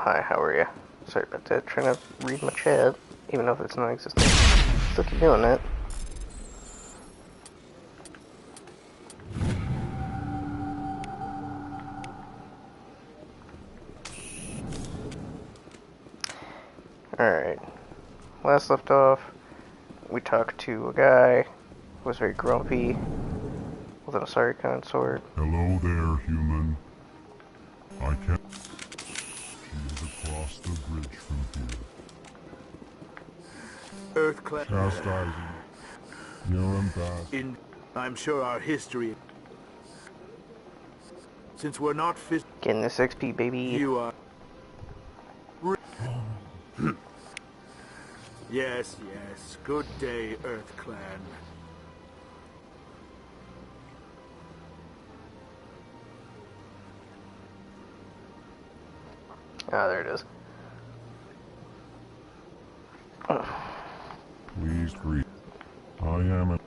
hi, how are you? Sorry about that, trying to read my chat, even though if it's non-existent. Still keep doing that. Alright, last left off, we talked to a guy who was very grumpy, with an Asari consort. Hello there, human. I can't... She is across the bridge from here. EarthClan. Chastising. Your ambassador. I'm sure our history... Since we're not Getting this XP, baby. You are... Yes, yes. Good day, EarthClan. Ah, there it is. Please greet. I am a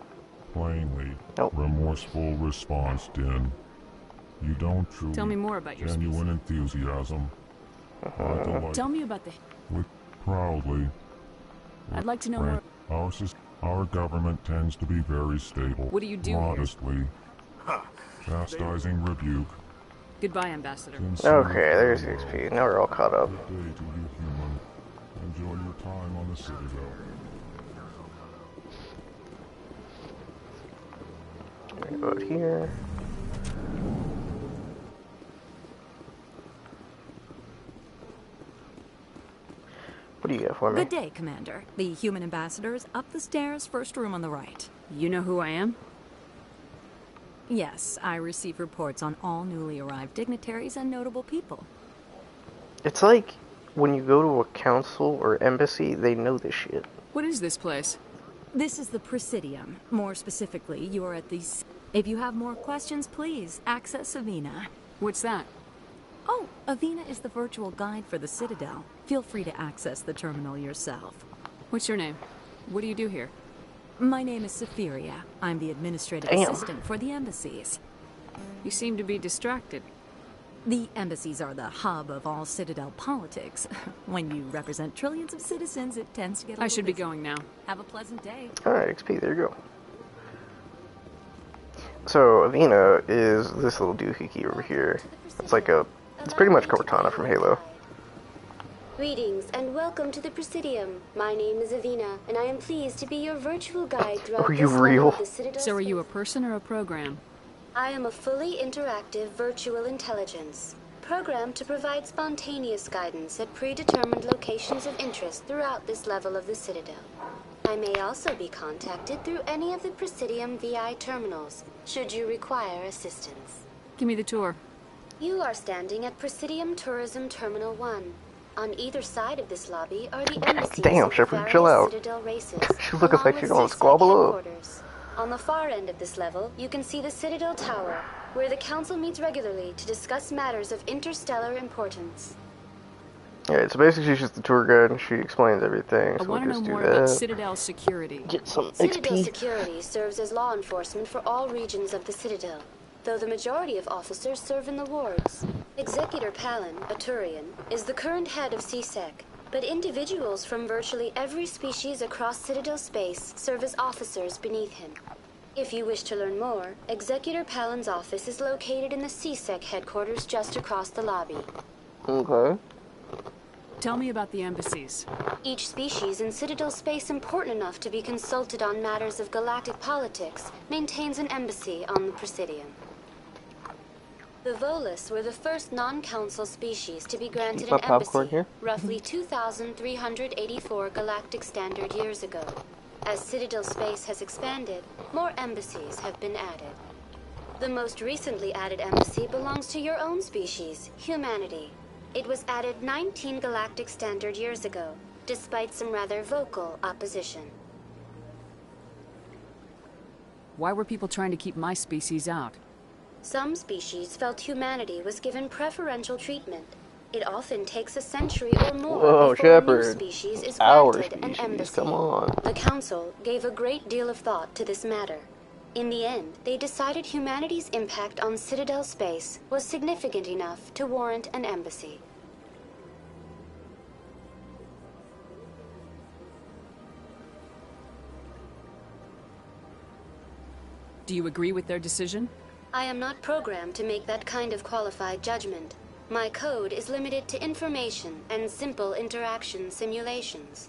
plainly remorseful response, Din. You don't truly... Tell me more about your genuine enthusiasm. Tell me about the... With proudly... I'd like to know more... Our government tends to be very stable. What do you do modestly. Chastising rebuke. Goodbye, Ambassador. Okay, there's the XP. Now we're all caught up. Good day to you, human. Enjoy your time on the Citadel. Right about here. What do you got for me? Good day, Commander. The human ambassador is up the stairs, first room on the right. You know who I am? Yes, I receive reports on all newly arrived dignitaries and notable people. It's like when you go to a council or embassy, they know this shit. What is this place? This is the Presidium. More specifically, you are at the... If you have more questions, please access Avina. What's that? Oh, Avina is the virtual guide for the Citadel. Feel free to access the terminal yourself. What's your name? What do you do here? My name is Safiria. I'm the administrative assistant for the embassies. You seem to be distracted. The embassies are the hub of all Citadel politics. When you represent trillions of citizens, it tends to get a I should be going now. Have a pleasant day. Alright, XP, there you go. So, Avina is this little doohickey over here. It's like a... It's pretty much Cortana from Halo. Greetings and welcome to the Presidium. My name is Avina, and I am pleased to be your virtual guide throughout this level of the Citadel So are you a space. person or a program? I am a fully interactive virtual intelligence, programmed to provide spontaneous guidance at predetermined locations of interest throughout this level of the Citadel. I may also be contacted through any of the Presidium VI terminals, should you require assistance. Give me the tour. You are standing at Presidium Tourism Terminal 1. On either side of this lobby are the embassies Damn, Shepard, chill out. Citadel races. She's looking like she's going to squabble up. On the far end of this level, you can see the Citadel Tower, where the Council meets regularly to discuss matters of interstellar importance. Yeah, so basically she's just the tour guide and she explains everything, I so want we'll to know just do more that. about Citadel security. Get some Citadel XP. security serves as law enforcement for all regions of the Citadel, though the majority of officers serve in the wards. Executor Palin, a Turian, is the current head of CSEC, but individuals from virtually every species across Citadel space serve as officers beneath him. If you wish to learn more, Executor Palin's office is located in the CSEC headquarters just across the lobby. Okay. Tell me about the embassies. Each species in Citadel space important enough to be consulted on matters of galactic politics maintains an embassy on the Presidium. The Volus were the first non-council species to be granted an embassy roughly 2,384 galactic standard years ago. As Citadel space has expanded, more embassies have been added. The most recently added embassy belongs to your own species, humanity. It was added 19 galactic standard years ago, despite some rather vocal opposition. Why were people trying to keep my species out? Some species felt humanity was given preferential treatment. It often takes a century or more before Shepard. a new species is Our granted an species, embassy. come on. The Council gave a great deal of thought to this matter. In the end, they decided humanity's impact on Citadel space was significant enough to warrant an embassy. Do you agree with their decision? I am not programmed to make that kind of qualified judgment. My code is limited to information and simple interaction simulations.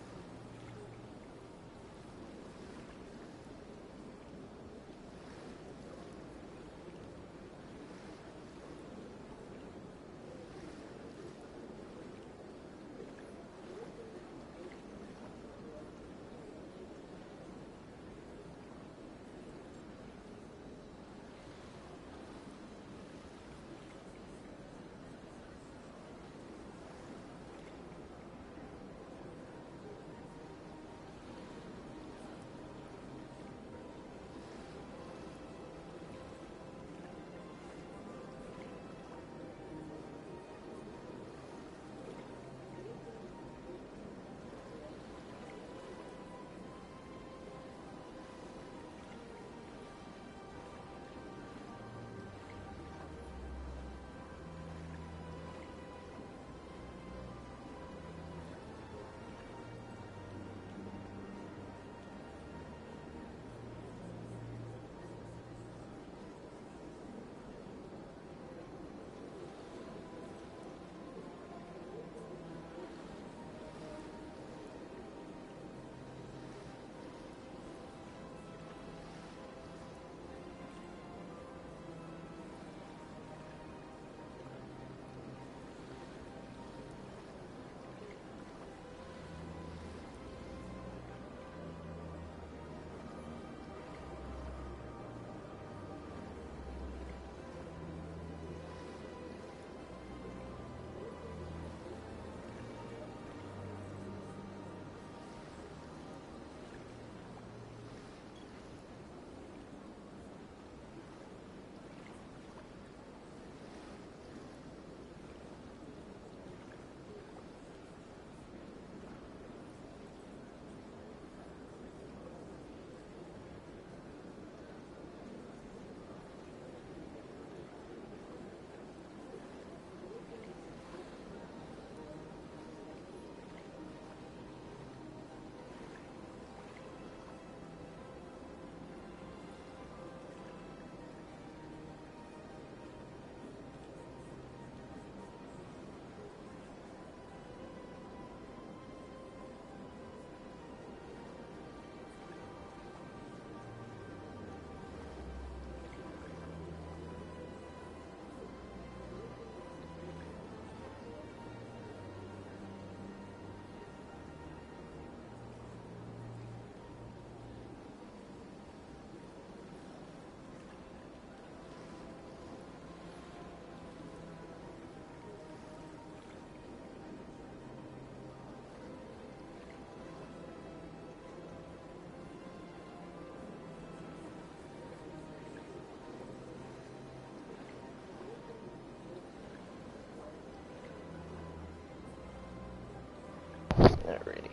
Alrighty.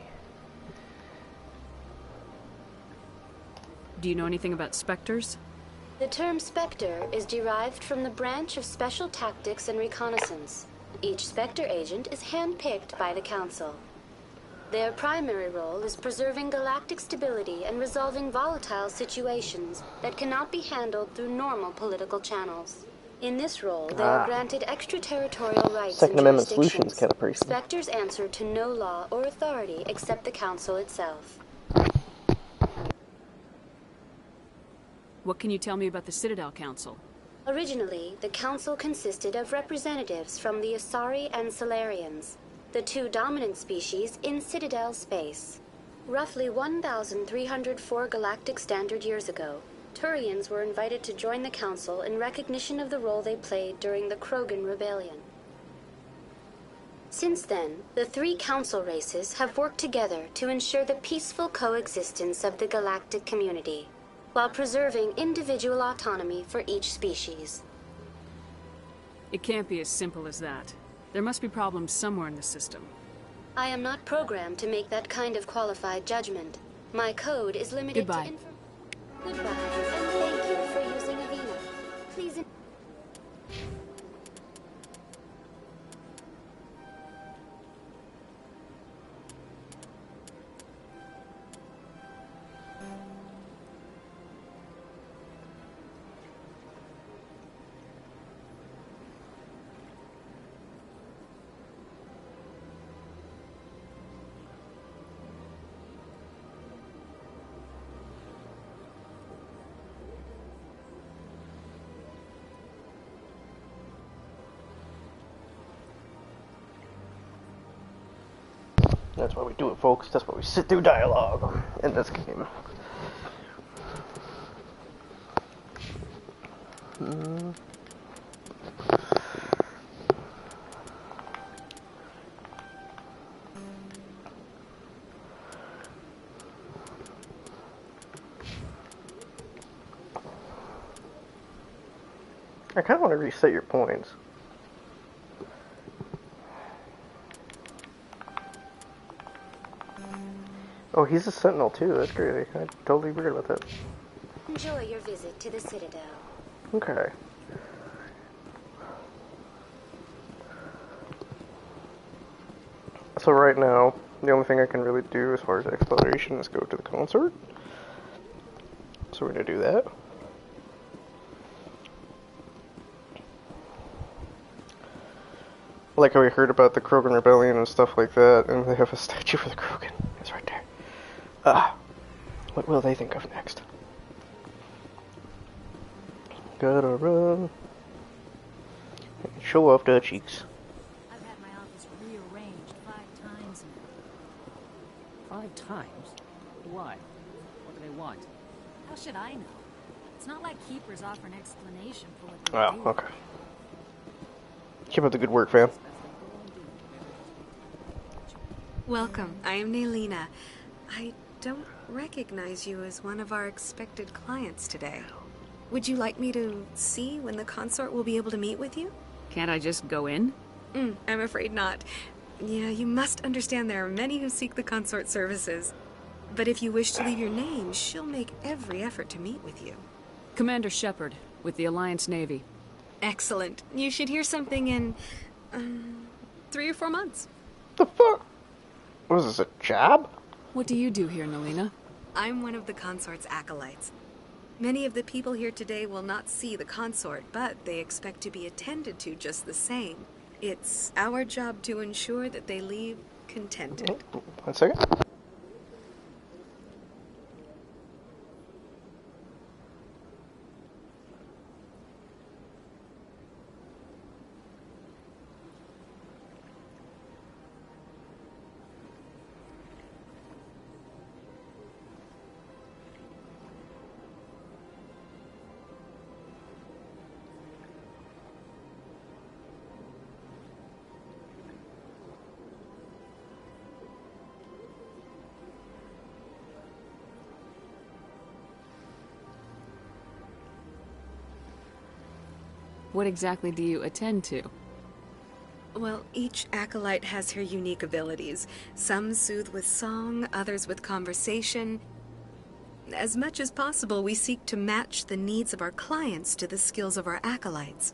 Do you know anything about Spectres? The term Spectre is derived from the branch of Special Tactics and Reconnaissance. Each Spectre agent is handpicked by the Council. Their primary role is preserving galactic stability and resolving volatile situations that cannot be handled through normal political channels. In this role, they are granted extraterritorial rights Second and Amendment jurisdictions. Solutions kind of person. Spectres answer to no law or authority except the Council itself. What can you tell me about the Citadel Council? Originally, the Council consisted of representatives from the Asari and Salarians, the two dominant species in Citadel space. Roughly 1,304 galactic standard years ago, Turians were invited to join the Council in recognition of the role they played during the Krogan Rebellion. Since then, the three Council races have worked together to ensure the peaceful coexistence of the galactic community, while preserving individual autonomy for each species. It can't be as simple as that. There must be problems somewhere in the system. I am not programmed to make that kind of qualified judgment. My code is limited Goodbye. to Goodbye, and thank you for using Avina. Please. That's why we do it, folks. That's why we sit through dialogue in this game. I kind of want to reset your points. Oh, he's a sentinel too. That's crazy. I totally forgot about that. Enjoy your visit to the Citadel. Okay. So right now, the only thing I can really do as far as exploration is go to the consort. So we're gonna do that. Like how we heard about the Krogan Rebellion and stuff like that, and they have a statue for the Krogan. It's right there. What will they think of next? Gotta run. Show off the cheeks. I've had my office rearranged 5 times now. 5 times? Why? What do they want? How should I know? It's not like keepers offer an explanation for what they do. Oh, okay. Keep up the good work, fam. Welcome. I am Nelina. I don't recognize you as one of our expected clients today. Would you like me to see when the consort will be able to meet with you? Can't I just go in? I'm afraid not. Yeah, you must understand there are many who seek the consort services. But if you wish to leave your name, she'll make every effort to meet with you. Commander Shepard, with the Alliance Navy. Excellent. You should hear something in 3 or 4 months. The fuck? What is this, a job? What do you do here, Nelina? I'm one of the consort's acolytes. Many of the people here today will not see the consort, but they expect to be attended to just the same. It's our job to ensure that they leave contented. 1 second. What exactly do you attend to? Well, each acolyte has her unique abilities. Some soothe with song, others with conversation. As much as possible, we seek to match the needs of our clients to the skills of our acolytes.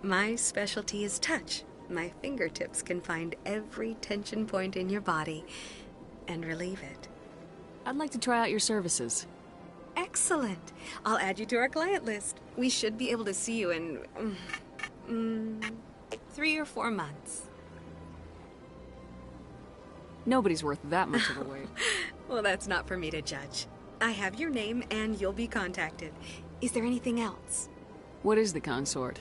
My specialty is touch. My fingertips can find every tension point in your body and relieve it. I'd like to try out your services. Excellent. I'll add you to our client list. We should be able to see you in 3 or 4 months. Nobody's worth that much of a wait. Well, that's not for me to judge. I have your name and you'll be contacted. Is there anything else? What is the consort?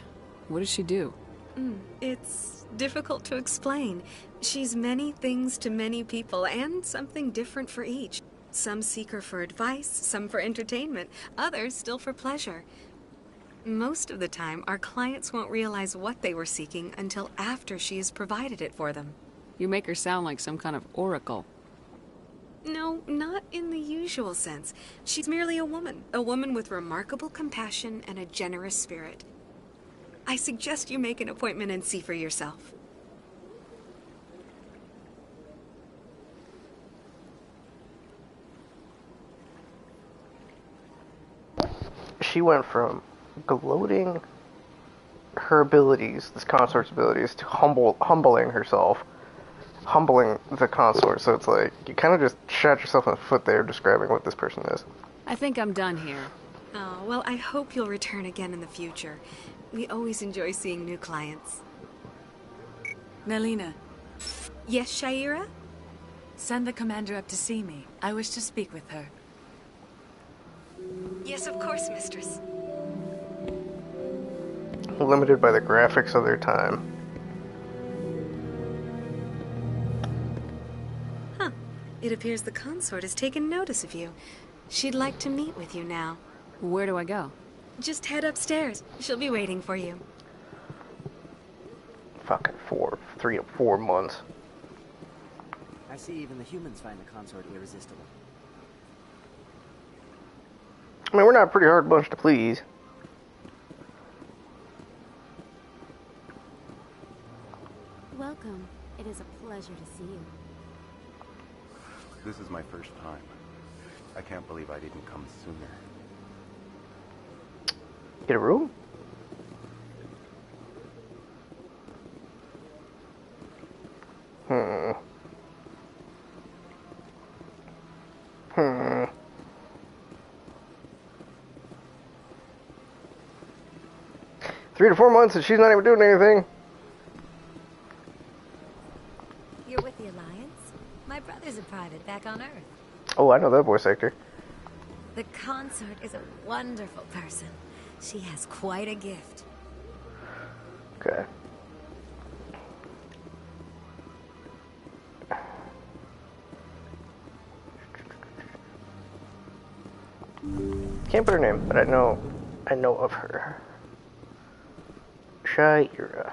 What does she do? It's difficult to explain. She's many things to many people and something different for each. Some seek her for advice, some for entertainment, others still for pleasure. Most of the time, our clients won't realize what they were seeking until after she has provided it for them. You make her sound like some kind of oracle. No, not in the usual sense. She's merely a woman with remarkable compassion and a generous spirit. I suggest you make an appointment and see for yourself. She went from gloating her abilities, this consort's abilities, to humbling herself, humbling the consort. So it's like, you kind of just shot yourself in the foot there describing what this person is. I think I'm done here. Oh, well, I hope you'll return again in the future. We always enjoy seeing new clients. Nelina, Yes, Shaira? send the commander up to see me. I wish to speak with her. Yes, of course, mistress. Limited by the graphics of their time. It appears the consort has taken notice of you. She'd like to meet with you now. Where do I go? Just head upstairs. She'll be waiting for you. Fucking 3 to 4 months. I see even the humans find the consort irresistible. I mean, we're not a pretty hard bunch to please. Welcome. It is a pleasure to see you. This is my first time. I can't believe I didn't come sooner. Get a room? Hmm. 3 to 4 months and she's not even doing anything. You're with the Alliance? My brother's a private back on Earth. Oh, I know that voice actor. The consort is a wonderful person. She has quite a gift. Okay. Can't put her name, but I know of her. Shayera.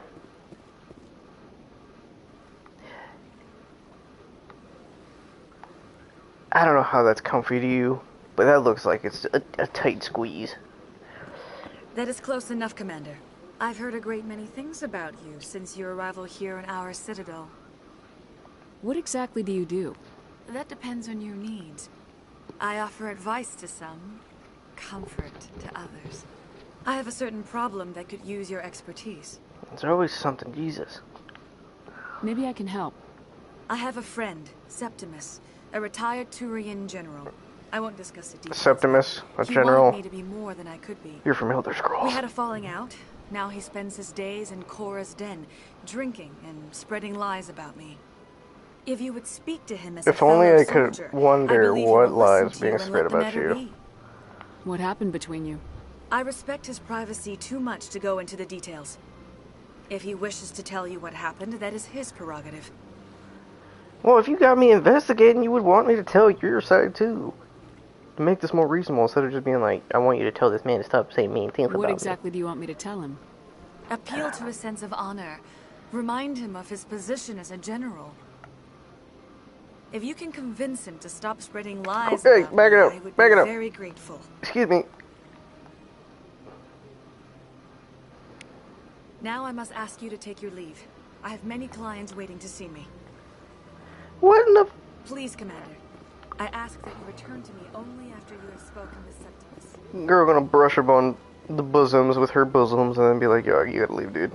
I don't know how that's comfy to you, but that looks like it's a tight squeeze. That is close enough, Commander. I've heard a great many things about you since your arrival here in our citadel. What exactly do you do? That depends on your needs. I offer advice to some, comfort to others. I have a certain problem that could use your expertise. There's always something, Jesus. Maybe I can help. I have a friend, Septimus, a retired Turian general. I won't discuss the details. Septimus, a He general. wanted me to be more than I could be. You're from Elder Scrolls. We had a falling out. Now he spends his days in Korra's den, drinking and spreading lies about me. If you would speak to him as a If only fellow I could soldier, wonder I believe he what will lies listen to being you and spread let the about matter you. be. What happened between you? I respect his privacy too much to go into the details. If he wishes to tell you what happened, that is his prerogative. Well, if you got me investigating, you would want me to tell your side too. To make this more reasonable, instead of just being like, I want you to tell this man to stop saying mean things about What me. exactly do you want me to tell him? Appeal to his sense of honor. Remind him of his position as a general. If you can convince him to stop spreading lies Hey, about back me, it up, I would back be it up. very grateful. Excuse me. Now I must ask you to take your leave. I have many clients waiting to see me. What in the... Please, Commander. I ask that you return to me only after you have spoken with Septimus. Girl gonna brush up on the bosoms with her bosoms and then be like, yo, you gotta leave, dude.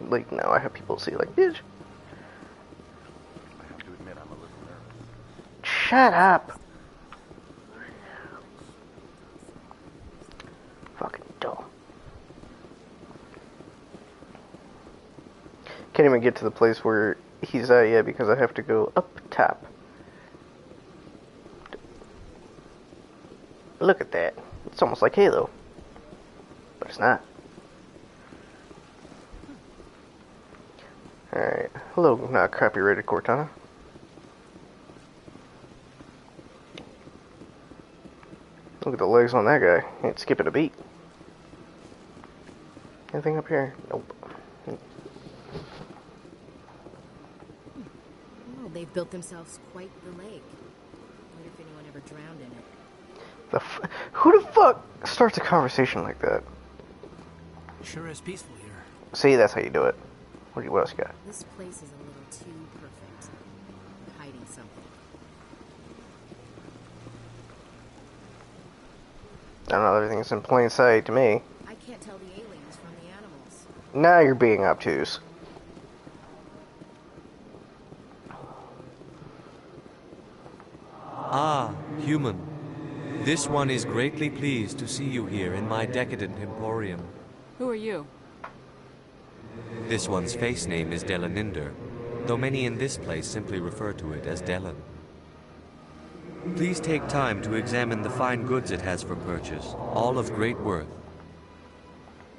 Like, now I have people see, like, bitch. I have to admit, I'm a little nervous. Shut up. Fucking dumb. Can't even get to the place where he's at yet because I have to go up top. Look at that. It's almost like Halo. But it's not. Alright. Hello, not copyrighted Cortana. Look at the legs on that guy. He ain't skipping a beat. Anything up here? Nope. Well, they've built themselves quite the lake. I wonder if anyone ever drowned in it. Who the fuck starts a conversation like that? Sure is peaceful here. See, that's how you do it. What else you got? This place is a little too perfect. Hiding something. I don't know, everything's in plain sight to me. I can't tell the aliens from the animals. Now you're being obtuse. Ah, human. This one is greatly pleased to see you here in my decadent emporium. Who are you? This one's face name is Delaninder, though many in this place simply refer to it as Delan. Please take time to examine the fine goods it has for purchase, all of great worth.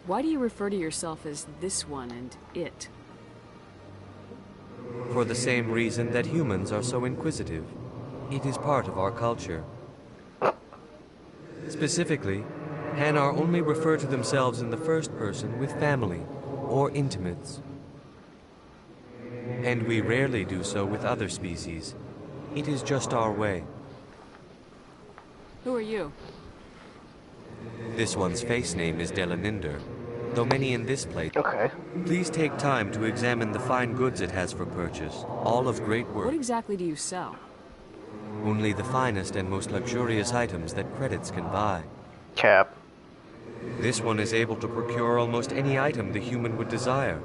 Why do you refer to yourself as this one and it? For the same reason that humans are so inquisitive. It is part of our culture. Specifically, Hanar only refer to themselves in the first person with family or intimates. And we rarely do so with other species. It is just our way. Who are you? This one's face name is Delaninder, though many in this place. Okay. Please take time to examine the fine goods it has for purchase, all of great worth. What exactly do you sell? Only the finest and most luxurious items that credits can buy. Cap. This one is able to procure almost any item the human would desire,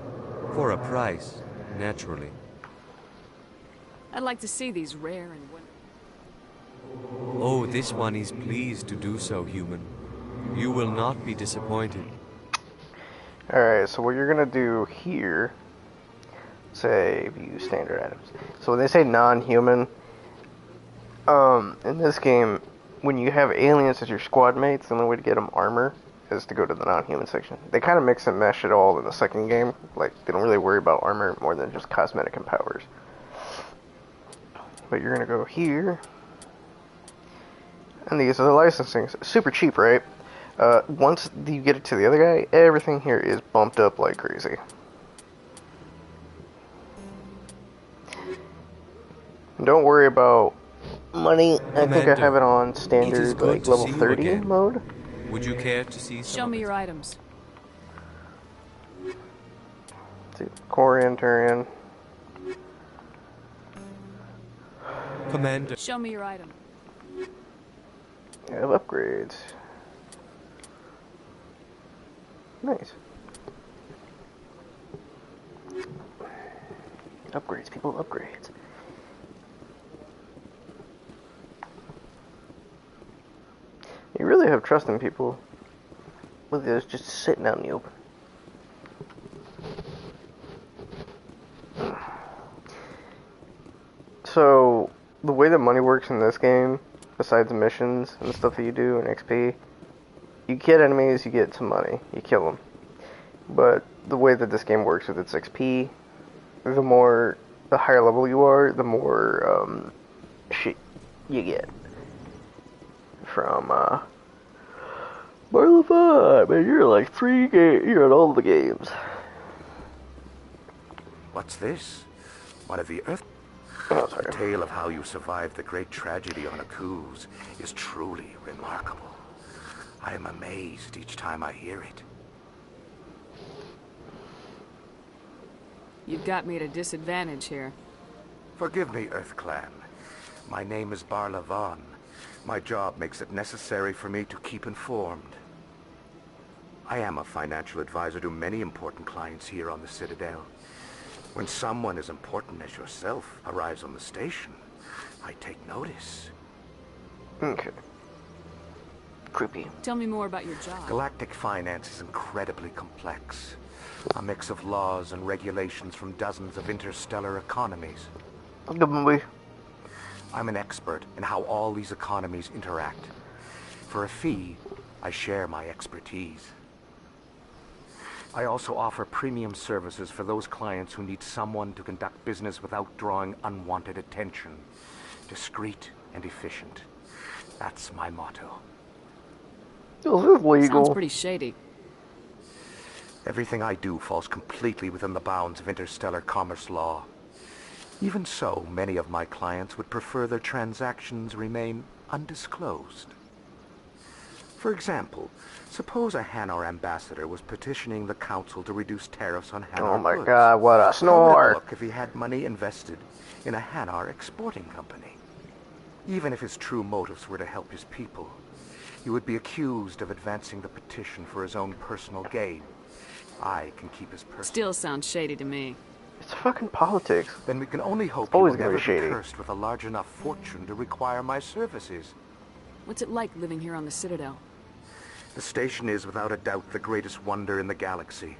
for a price, naturally. I'd like to see these rare and Oh, this one is pleased to do so, human. You will not be disappointed. Alright, so what you're gonna do here, say, view standard items. So when they say non-human, in this game, when you have aliens as your squad mates, the only way to get them armor is to go to the non-human section. They kind of mix and mesh it all in the second game. Like, they don't really worry about armor more than just cosmetic and powers. But you're gonna go here. And these are the licensing. Super cheap, right? Once you get it to the other guy, everything here is bumped up like crazy. Don't worry about money. I think I have it on standard, like level 30 mode. Would you care to see some? Show me your items. Corian, Turian. Commander. Show me your item. I have upgrades. Nice. Upgrades, people, upgrades. You really have trust in people with this just sitting out in the open. So, the way that money works in this game, besides missions and stuff that you do in XP, you get enemies, you get some money, you kill them. But the way that this game works with its XP, the higher level you are, the more shit you get from Marla 5, and you're like you're in all the games. What's this? One of the Earth... Oh, sorry. The tale of how you survived the great tragedy on Akuz is truly remarkable. I am amazed each time I hear it. You've got me at a disadvantage here. Forgive me, EarthClan. My name is Barla Von. My job makes it necessary for me to keep informed. I am a financial advisor to many important clients here on the Citadel. When someone as important as yourself arrives on the station, I take notice. Okay. Creepy. Tell me more about your job. Galactic finance is incredibly complex. A mix of laws and regulations from dozens of interstellar economies. Good movie. I'm an expert in how all these economies interact. For a fee, I share my expertise. I also offer premium services for those clients who need someone to conduct business without drawing unwanted attention. Discreet and efficient. That's my motto. This is legal. Sounds pretty shady. Everything I do falls completely within the bounds of interstellar commerce law. Even so, many of my clients would prefer their transactions remain undisclosed. For example, suppose a Hanar ambassador was petitioning the council to reduce tariffs on Hanar goods. Oh my god, what a How would it snore! look if he had money invested in a Hanar exporting company? Even if his true motives were to help his people, he would be accused of advancing the petition for his own personal gain. I can keep his personal... Still sounds shady to me. It's fucking politics. Then we can only hope he Always will gonna never be shady. be cursed with a large enough fortune to require my services. What's it like living here on the Citadel? The station is without a doubt the greatest wonder in the galaxy.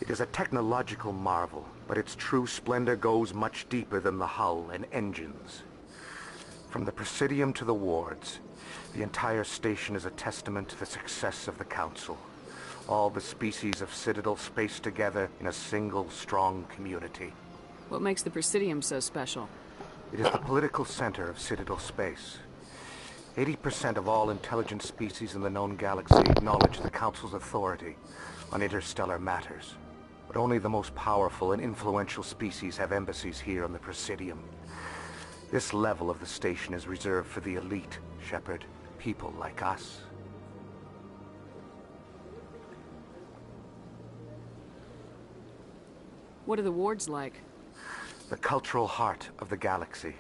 It is a technological marvel, but its true splendor goes much deeper than the hull and engines. From the Presidium to the wards, the entire station is a testament to the success of the Council. All the species of Citadel spaced together in a single strong community. What makes the Presidium so special? It is the political center of Citadel space. 80% of all intelligent species in the known galaxy acknowledge the Council's authority on interstellar matters. But only the most powerful and influential species have embassies here on the Presidium. This level of the station is reserved for the elite, Shepard. People like us. What are the wards like? The cultural heart of the galaxy.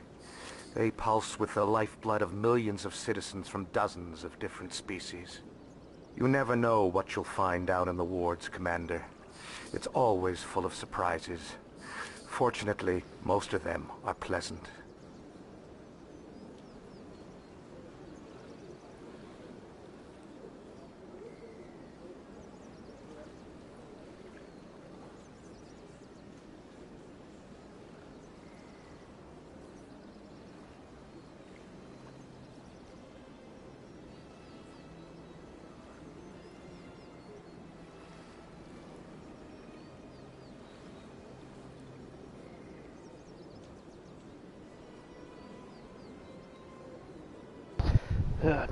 They pulse with the lifeblood of millions of citizens from dozens of different species. You never know what you'll find out in the wards, Commander. It's always full of surprises. Fortunately, most of them are pleasant.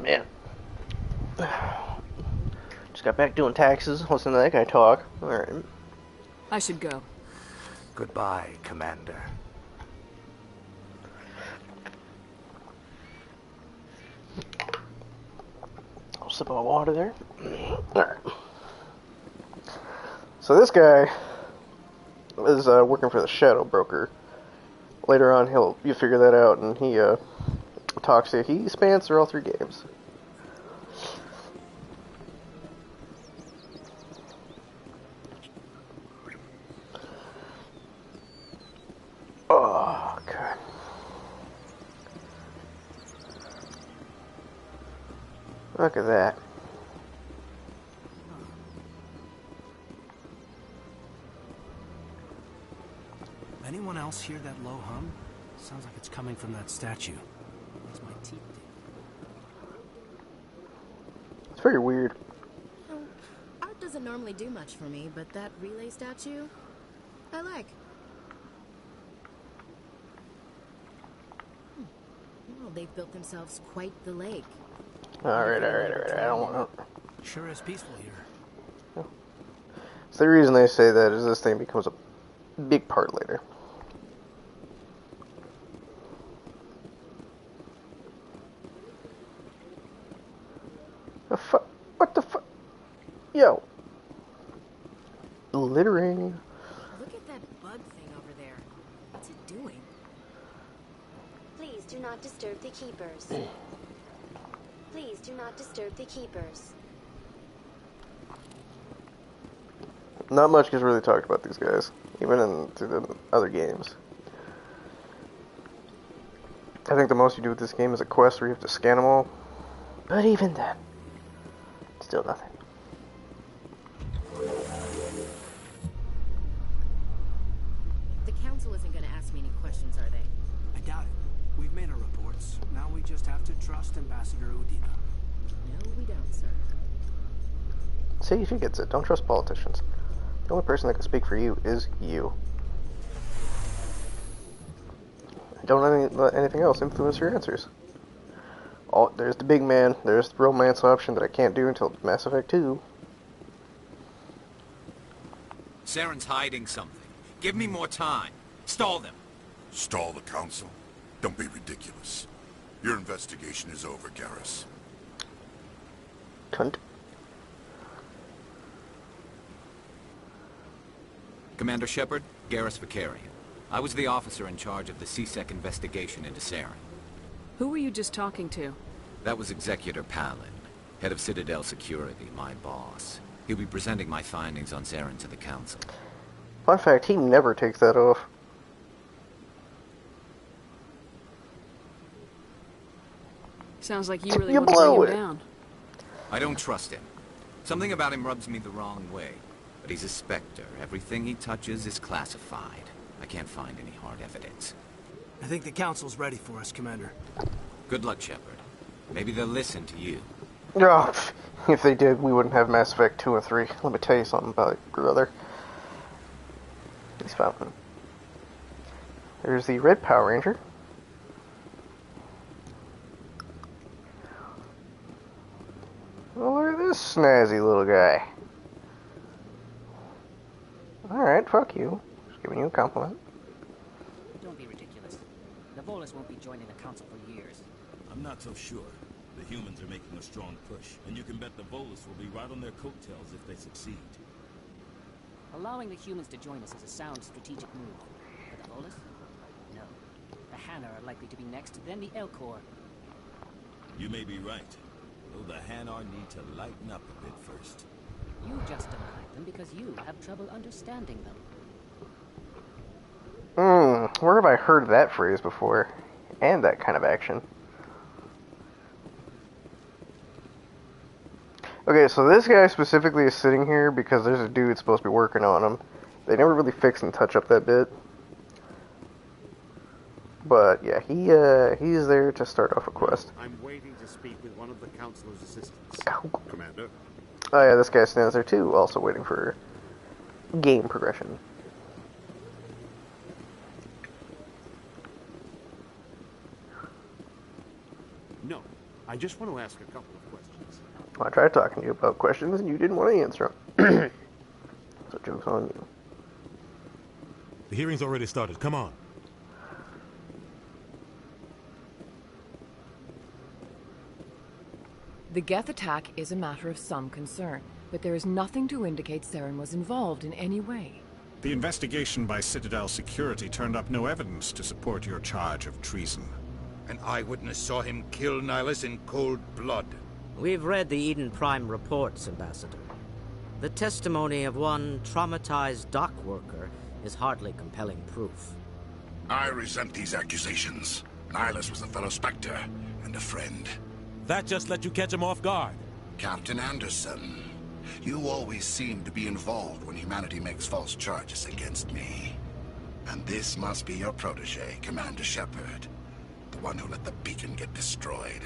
Man. Just got back doing taxes, listening to that guy talk. Alright. I should go. Goodbye, Commander. I'll sip of my water there. Alright. So this guy is working for the Shadow Broker. Later on, you figure that out, and he talks to you. He spans through all 3 games. Oh, God. Look at that. Anyone else hear that low hum? Sounds like it's coming from that statue. Makes my teeth ding. It's very weird. Art doesn't normally do much for me, but that relay statue, I like. Well, they've built themselves quite the lake. Alright. I don't want to... Sure is peaceful here. So the reason they say that is this thing becomes a big part later. What the fuck? Yo. Littering. Look at that bug thing over there. What's it doing? Please do not disturb the keepers. Please do not disturb the keepers. Not much gets really talked about these guys, even in the other games. I think the most you do with this game is a quest where you have to scan them all. But even then, still nothing. The council isn't going to ask me any questions, are they? I doubt it. We've made our reports. Now we just have to trust Ambassador Udina. No, we don't, sir. See, she gets it. Don't trust politicians. The only person that can speak for you is you. Don't let anything else influence your answers. There's the big man. There's the romance option that I can't do until Mass Effect 2. Saren's hiding something. Give me more time. Stall them. Stall the Council? Don't be ridiculous. Your investigation is over, Garrus. Cunt. Commander Shepard, Garrus Vakarian. I was the officer in charge of the C-Sec investigation into Saren. Who were you just talking to? That was Executor Palin, head of Citadel Security, my boss. He'll be presenting my findings on Saren to the Council. Fun fact, he never takes that off. Sounds like you really want to bring him down. I don't trust him. Something about him rubs me the wrong way. But he's a Spectre. Everything he touches is classified. I can't find any hard evidence. I think the Council's ready for us, Commander. Good luck, Shepard. Maybe they'll listen to you. Oh, if they did, we wouldn't have Mass Effect 2 and 3. Let me tell you something about it, brother. He's found. There's the Red Power Ranger. snazzy little guy. Alright, fuck you. Just giving you a compliment. Don't be ridiculous. The Volus won't be joining the council for years. I'm not so sure. The humans are making a strong push, and you can bet the Volus will be right on their coattails if they succeed. Allowing the humans to join us is a sound strategic move. But the Volus? No. The Hanar are likely to be next, then the Elcor. You may be right. Though the Hanar need to lighten up a bit first. You just don't like them because you have trouble understanding them. Where have I heard that phrase before? And that kind of action. Okay, so this guy specifically is sitting here because there's a dude supposed to be working on him. They never really fix and touch up that bit. But yeah, he's there to start off a quest. I'm waiting to speak with one of the councilor's assistants. Commander. Oh yeah, this guy stands there too, also waiting for game progression. No, I just want to ask a couple of questions. I tried talking to you about questions and you didn't want to answer them. So joke's on you. The hearing's already started. Come on. The Geth attack is a matter of some concern, but there is nothing to indicate Saren was involved in any way. The investigation by Citadel Security turned up no evidence to support your charge of treason. An eyewitness saw him kill Nihilus in cold blood. We've read the Eden Prime reports, Ambassador. The testimony of one traumatized dock worker is hardly compelling proof. I resent these accusations. Nihilus was a fellow Spectre and a friend. That just let you catch him off guard. Captain Anderson, you always seem to be involved when humanity makes false charges against me. And this must be your protege, Commander Shepard. The one who let the beacon get destroyed.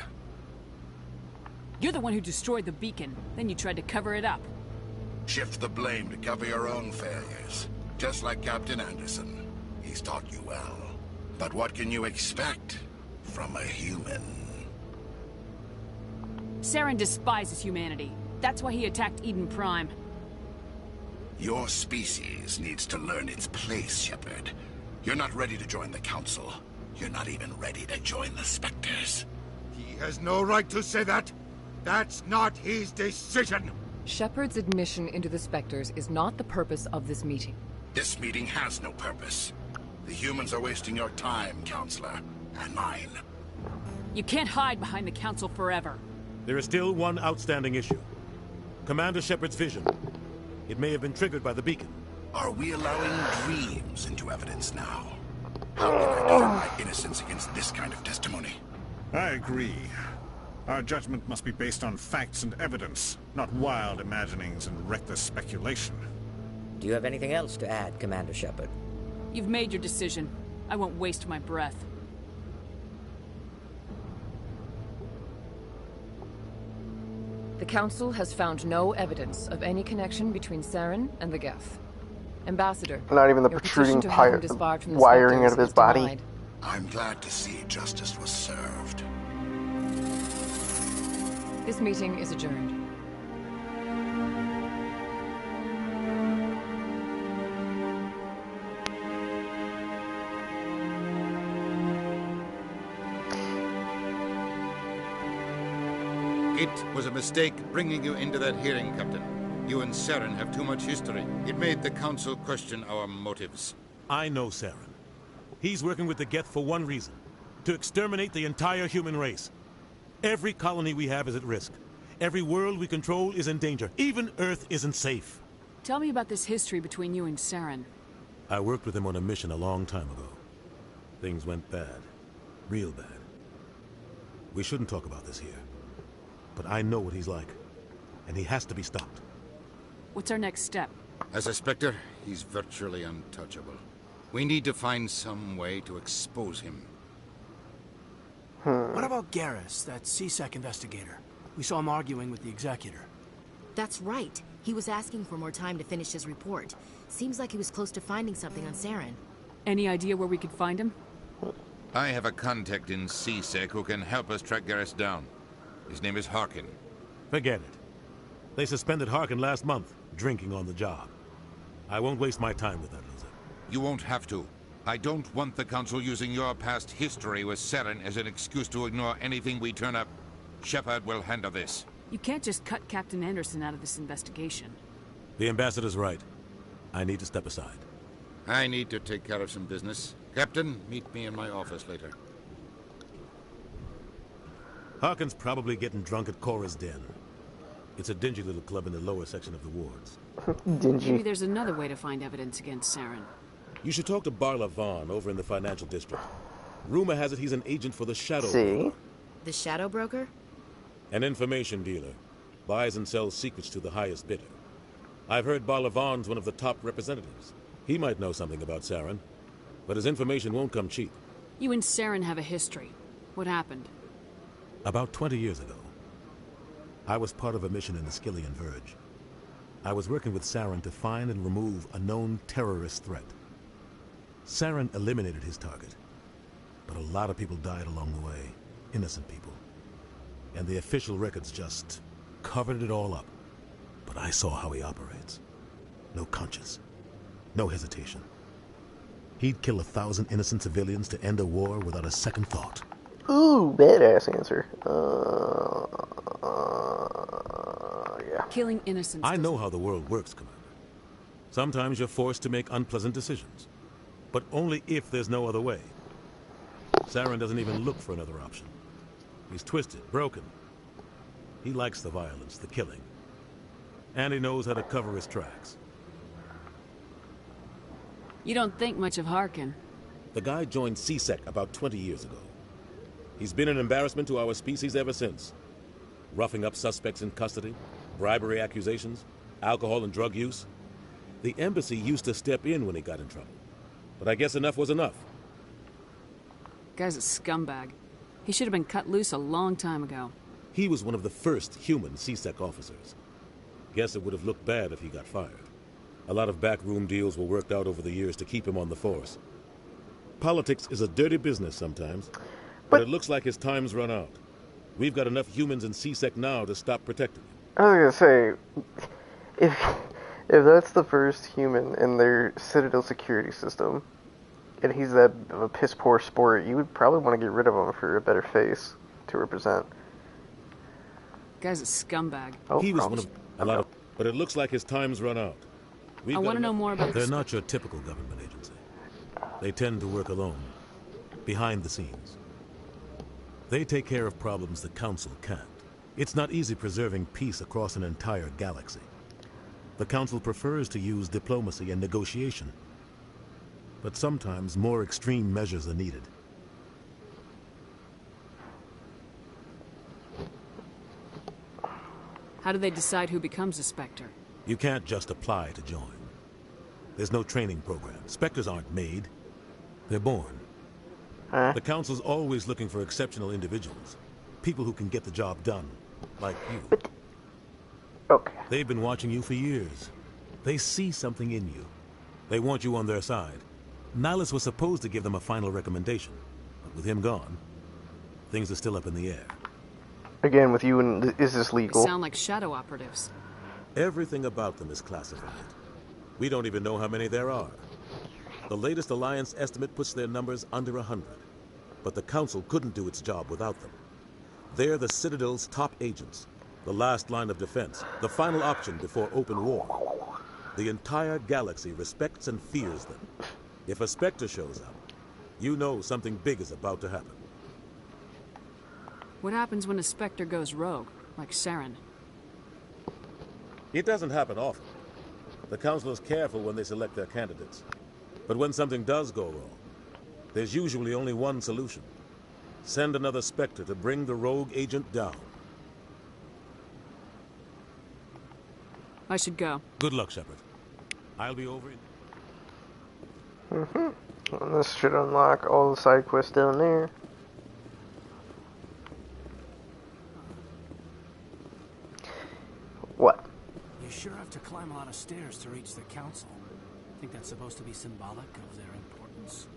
You're the one who destroyed the beacon. Then you tried to cover it up. Shift the blame to cover your own failures. Just like Captain Anderson. He's taught you well. But what can you expect from a human? Saren despises humanity. That's why he attacked Eden Prime. Your species needs to learn its place, Shepard. You're not ready to join the Council. You're not even ready to join the Spectres. He has no right to say that. That's not his decision. Shepard's admission into the Spectres is not the purpose of this meeting. This meeting has no purpose. The humans are wasting your time, Counselor, and mine. You can't hide behind the Council forever. There is still one outstanding issue. Commander Shepard's vision. It may have been triggered by the beacon. Are we allowing dreams into evidence now? How can I defend my innocence against this kind of testimony? I agree. Our judgment must be based on facts and evidence, not wild imaginings and reckless speculation. Do you have anything else to add, Commander Shepard? You've made your decision. I won't waste my breath. The Council has found no evidence of any connection between Saren and the Geth. Ambassador, not even the your protruding petition to have him disbarred from the wiring out of Spectres his body. denied. I'm glad to see justice was served. This meeting is adjourned. It was a mistake bringing you into that hearing, Captain. You and Saren have too much history. It made the Council question our motives. I know Saren. He's working with the Geth for one reason. To exterminate the entire human race. Every colony we have is at risk. Every world we control is in danger. Even Earth isn't safe. Tell me about this history between you and Saren. I worked with him on a mission a long time ago. Things went bad. Real bad. We shouldn't talk about this here. But I know what he's like. And he has to be stopped. What's our next step? As a Spectre, he's virtually untouchable. We need to find some way to expose him. What about Garrus, that CSEC investigator? We saw him arguing with the Executor. That's right. He was asking for more time to finish his report. Seems like he was close to finding something on Saren. Any idea where we could find him? I have a contact in CSEC who can help us track Garrus down. His name is Harkin. Forget it. They suspended Harkin last month, drinking on the job. I won't waste my time with that, Luther. You won't have to. I don't want the Council using your past history with Saren as an excuse to ignore anything we turn up. Shepard will handle this. You can't just cut Captain Anderson out of this investigation. The Ambassador's right. I need to step aside. I need to take care of some business. Captain, meet me in my office later. Harkin's probably getting drunk at Cora's Den. It's a dingy little club in the lower section of the wards. Dingy. Maybe there's another way to find evidence against Saren. You should talk to Barla Vaughn over in the financial district. Rumor has it he's an agent for the Shadow See? The Shadow Broker? An information dealer. Buys and sells secrets to the highest bidder. I've heard Barla Vaughn's one of the top representatives. He might know something about Saren, but his information won't come cheap. You and Saren have a history. What happened? About 20 years ago, I was part of a mission in the Skillian Verge. I was working with Saren to find and remove a known terrorist threat. Saren eliminated his target, but a lot of people died along the way, innocent people. And the official records just covered it all up. But I saw how he operates. No conscience, no hesitation. He'd kill 1,000 innocent civilians to end a war without a second thought. Ooh, badass answer. Yeah. Killing innocents. I know how the world works, Commander. Sometimes you're forced to make unpleasant decisions, but only if there's no other way. Saren doesn't even look for another option. He's twisted, broken. He likes the violence, the killing. And he knows how to cover his tracks. You don't think much of Harkin. The guy joined C-Sec about 20 years ago. He's been an embarrassment to our species ever since. Roughing up suspects in custody, bribery accusations, alcohol and drug use. The embassy used to step in when he got in trouble. But I guess enough was enough. Guy's a scumbag. He should have been cut loose a long time ago. He was one of the first human C-Sec officers. Guess it would have looked bad if he got fired. A lot of backroom deals were worked out over the years to keep him on the force. Politics is a dirty business sometimes, but it looks like his time's run out. We've got enough humans in C-Sec now to stop protecting him. I was gonna say, if that's the first human in their Citadel security system, and he's that piss poor sport, you would probably want to get rid of him for a better face to represent. Guy's a scumbag. Oh, he was one of a lot of, but it looks like his time's run out. I want to know more about They're not your typical government agency. They tend to work alone, behind the scenes. They take care of problems the Council can't. It's not easy preserving peace across an entire galaxy. The Council prefers to use diplomacy and negotiation. But sometimes more extreme measures are needed. How do they decide who becomes a Spectre? You can't just apply to join. There's no training program. Spectres aren't made. They're born. The Council's always looking for exceptional individuals. People who can get the job done. Like you. Okay. They've been watching you for years. They see something in you. They want you on their side. Nihilus was supposed to give them a final recommendation. But with him gone, things are still up in the air. Again, with you, and is this legal? They sound like shadow operatives. Everything about them is classified. We don't even know how many there are. The latest Alliance estimate puts their numbers under 100. But the Council couldn't do its job without them. They're the Citadel's top agents. The last line of defense. The final option before open war. The entire galaxy respects and fears them. If a Spectre shows up, you know something big is about to happen. What happens when a Spectre goes rogue, like Saren? It doesn't happen often. The Council is careful when they select their candidates. But when something does go wrong, there's usually only one solution. Send another Spectre to bring the rogue agent down. I should go. Good luck, Shepard. I'll be over in... And this should unlock all the side quests down there. What? You sure have to climb a lot of stairs to reach the Council. Think that's supposed to be symbolic of their importance?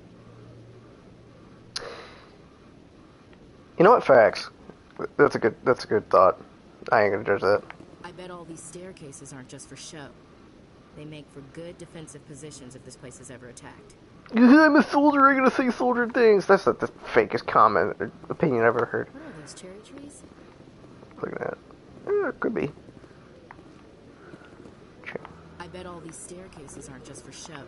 You know what? Facts. That's a good thought. I ain't gonna judge that. I bet all these staircases aren't just for show. They make for good defensive positions if this place is ever attacked. I'm a soldier, I'm gonna say soldier things. That's not the fakest comment or opinion I've ever heard. What are those cherry trees? Look at that. Yeah, it could be. I bet all these staircases aren't just for show.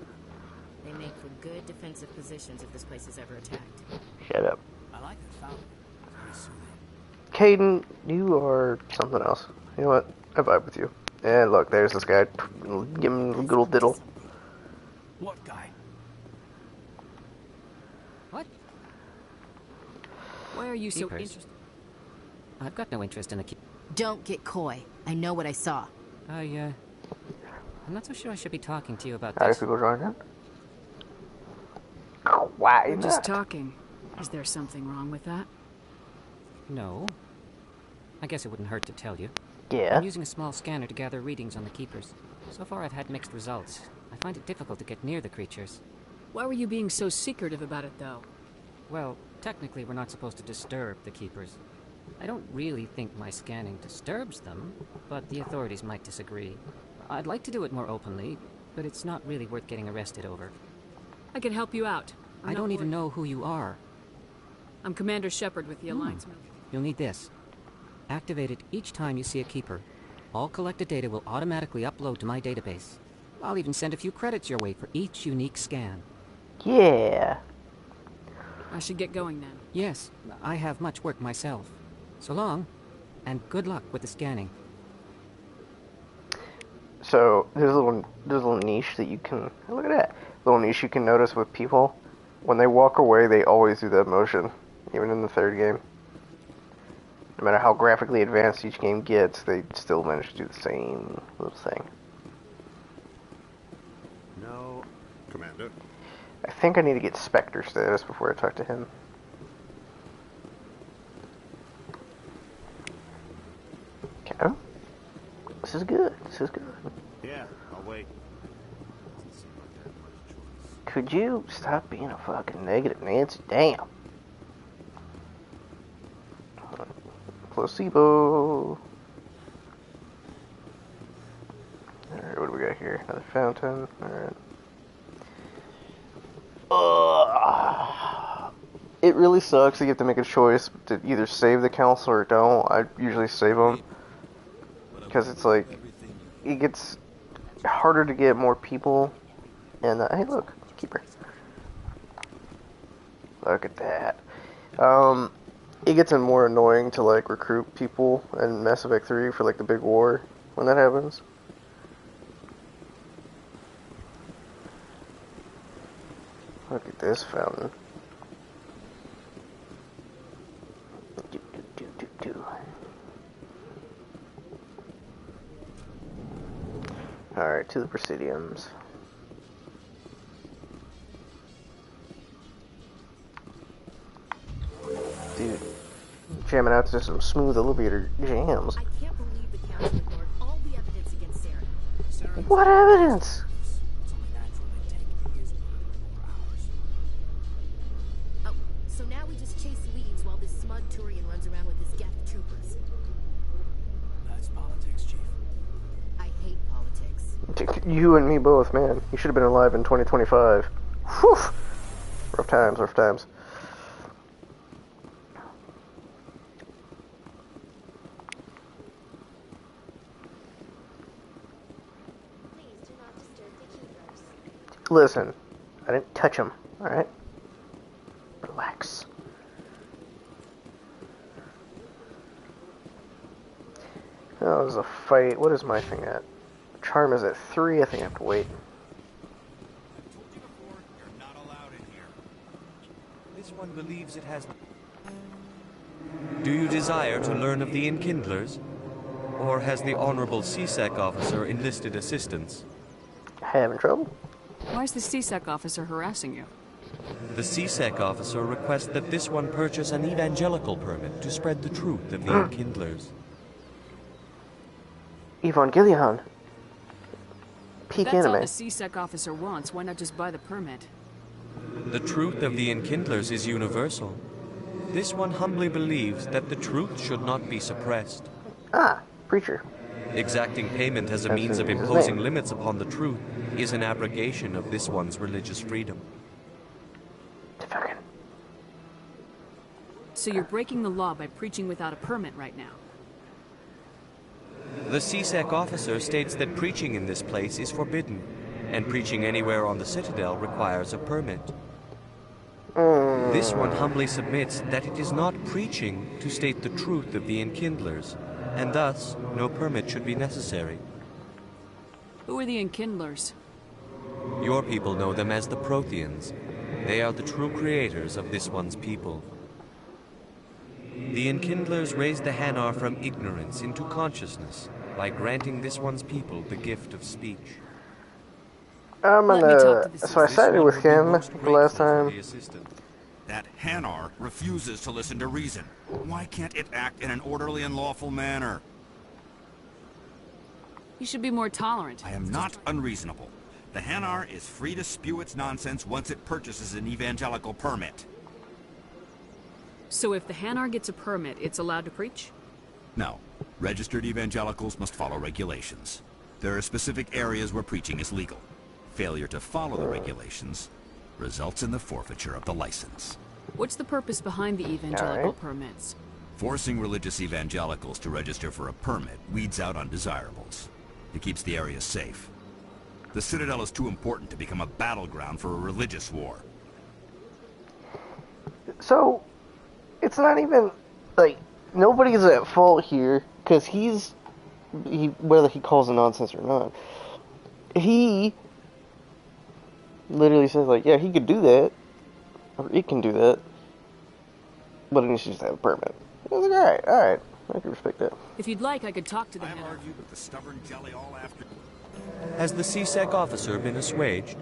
They make for good defensive positions if this place is ever attacked. Shut up. I like that fountain. Caden, you are something else. You know what? I vibe with you. And look, there's this guy. Give him a good old diddle. What guy? What? Why are you so Keepers. interested? I've got no interest in the keep. Don't get coy. I know what I saw. I'm not so sure I should be talking to you about Alright, this. if we go join in. Why We're just not? talking. Is there something wrong with that? No. I guess it wouldn't hurt to tell you. Yeah. I'm using a small scanner to gather readings on the Keepers. So far I've had mixed results. I find it difficult to get near the creatures. Why were you being so secretive about it, though? Well, technically we're not supposed to disturb the Keepers. I don't really think my scanning disturbs them, but the authorities might disagree. I'd like to do it more openly, but it's not really worth getting arrested over. I can help you out. I don't even know who you are. I'm Commander Shepard with the Alliance Military. You'll need this. Activate it each time you see a Keeper. All collected data will automatically upload to my database. I'll even send a few credits your way for each unique scan. Yeah. I should get going then. Yes, I have much work myself. So long, and good luck with the scanning. So there's a little niche that you can look at that little niche you can notice with people. When they walk away, they always do that motion, even in the third game. No matter how graphically advanced each game gets, they still manage to do the same little thing. No, Commander. I think I need to get Spectre status before I talk to him. Okay. This is good. This is good. Yeah, I'll wait. Could you stop being a fucking negative Nancy? Damn. Placebo. Alright, what do we got here? Another fountain. Alright. It really sucks that you have to make a choice to either save the council or don't. I usually save them. Because it's like, it gets harder to get more people. And, hey look, Keeper. Look at that. It gets more annoying to like recruit people in Mass Effect 3 for like the big war when that happens. Look at this fountain. Alright, to the Presidiums. Dude, jamming out to some smooth elevator jams. I can't believe the council ignored all the evidence against Saren. What evidence? Oh, so now we just chase leads while this smug Turian runs around with his Geth troopers. That's politics, Chief. I hate politics. You and me both, man. You should have been alive in 2025. Whew! Rough times, rough times. Listen, I didn't touch him, alright? Relax. Oh, there's a fight. What is my thing at? Charm is at 3, I think I have to wait. This one believes it has... Do you desire to learn of the Enkindlers? Or has the Honorable CSEC officer enlisted assistance? Having trouble? Why is the CSEC officer harassing you? The CSEC officer requests that this one purchase an evangelical permit to spread the truth of the Enkindlers. Evangelion. Peak That's anime. all the CSEC officer wants. Why not just buy the permit? The truth of the Enkindlers is universal. This one humbly believes that the truth should not be suppressed. Ah, preacher. Exacting payment as a That's means of his imposing name. limits upon the truth is an abrogation of this one's religious freedom. So you're breaking the law by preaching without a permit right now. The CSEC officer states that preaching in this place is forbidden, and preaching anywhere on the Citadel requires a permit. This one humbly submits that it is not preaching to state the truth of the Enkindlers, and thus no permit should be necessary. Who are the Enkindlers? Your people know them as the Protheans. They are the true creators of this one's people. The Enkindlers raised the Hanar from ignorance into consciousness by granting this one's people the gift of speech. So I sided with him the last time. That Hanar refuses to listen to reason. Why can't it act in an orderly and lawful manner? You should be more tolerant. I am not unreasonable. The Hanar is free to spew its nonsense once it purchases an evangelical permit. So if the Hanar gets a permit, it's allowed to preach? No. Registered evangelicals must follow regulations. There are specific areas where preaching is legal. Failure to follow the regulations results in the forfeiture of the license. What's the purpose behind the evangelical permits? Forcing religious evangelicals to register for a permit weeds out undesirables. It keeps the area safe. The Citadel is too important to become a battleground for a religious war. So, it's not even, like, nobody's at fault here, because whether he calls it nonsense or not, he literally says, like, yeah, he could do that, or it can do that, but it needs to just have a permit. I was like, alright, I can respect that. If you'd like, I could talk to the I've Hanar. argued with the stubborn jelly all afternoon. Has the CSEC officer been assuaged?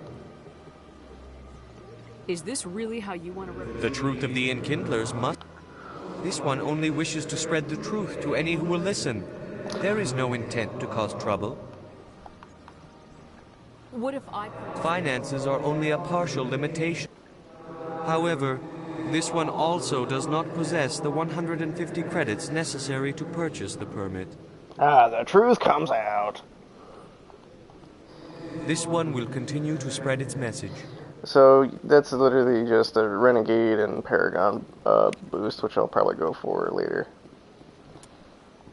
Is this really how you want to represent? The truth of the Enkindlers must... This one only wishes to spread the truth to any who will listen. There is no intent to cause trouble. What if I... Finances are only a partial limitation. However, this one also does not possess the 150 credits necessary to purchase the permit. The truth comes out. This one will continue to spread its message. So that's literally just a Renegade and Paragon boost, which I'll probably go for later.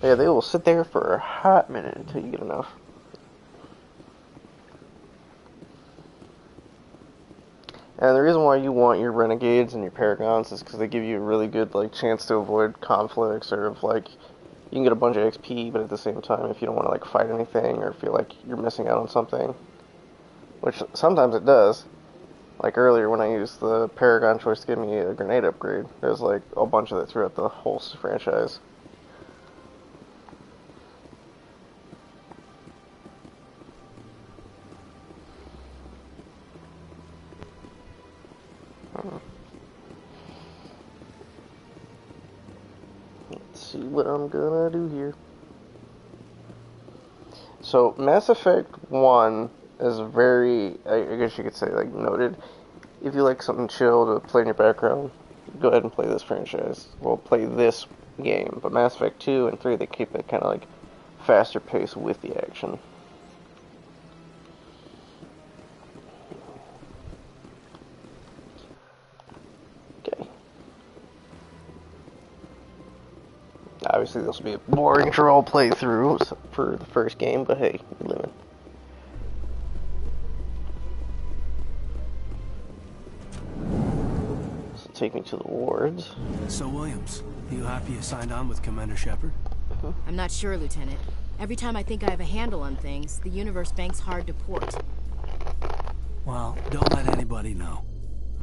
Yeah, they will sit there for a hot minute until you get enough. And the reason why you want your Renegades and your Paragons is because they give you a really good chance to avoid conflicts, or you can get a bunch of XP, but at the same time, if you don't want to fight anything or feel like you're missing out on something, which sometimes it does. Like earlier when I used the Paragon choice to give me a grenade upgrade, there's a bunch of that throughout the whole franchise. Let's see what I'm gonna do here. So, Mass Effect 1 is very, I guess you could say, noted. If you like something chill to play in your background, go ahead and play this franchise. Well, play this game. But Mass Effect 2 and 3, they keep it kind of faster pace with the action. Okay. Obviously, this will be a boring troll playthrough for the first game, but hey, we're living. Take me to the wards. So, Williams, you happy you signed on with Commander Shepard? I'm not sure, Lieutenant. Every time I think I have a handle on things, the universe banks hard to port. Well, don't let anybody know.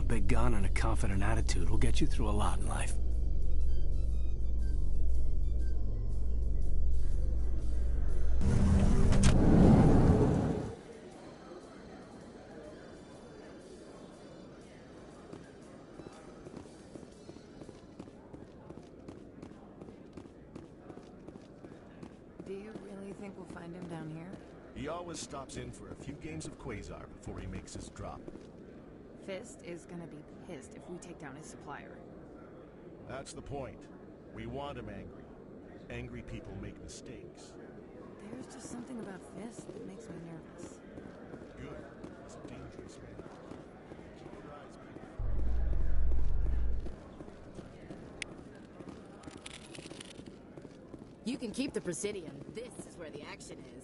A big gun and a confident attitude will get you through a lot in life. Do you really think we'll find him down here? He always stops in for a few games of Quasar before he makes his drop. Fist is gonna be pissed if we take down his supplier. That's the point. We want him angry. Angry people make mistakes. There's just something about this that makes me nervous. Good. It's dangerous, man. Keep your eyes peeled. You can keep the Presidium. This is where the action is.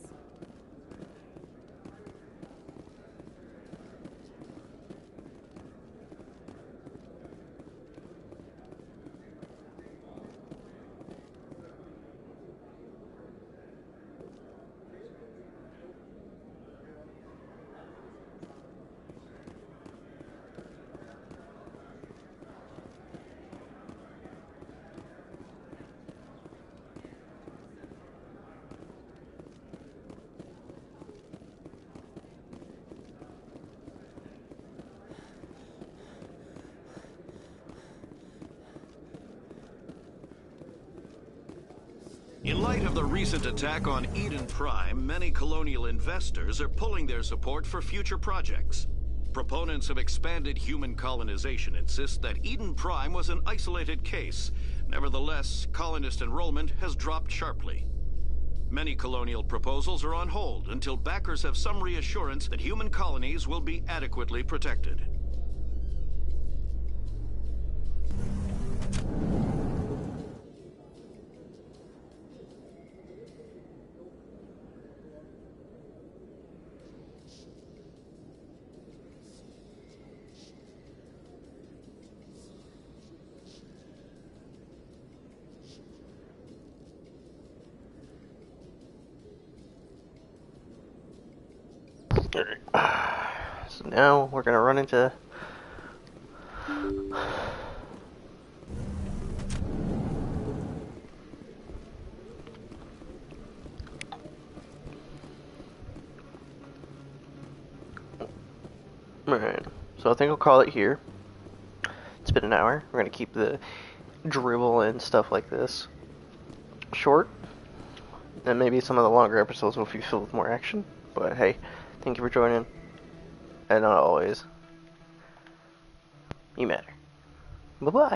In light of the recent attack on Eden Prime, many colonial investors are pulling their support for future projects. Proponents of expanded human colonization insist that Eden Prime was an isolated case. Nevertheless, colonist enrollment has dropped sharply. Many colonial proposals are on hold until backers have some reassurance that human colonies will be adequately protected. So now we're gonna run into Alright, so I think I'll call it here. It's been an hour. We're gonna keep the dribble and stuff like this short, and maybe some of the longer episodes will be filled with more action. But hey, thank you for joining, and not always, you matter. Bye-bye.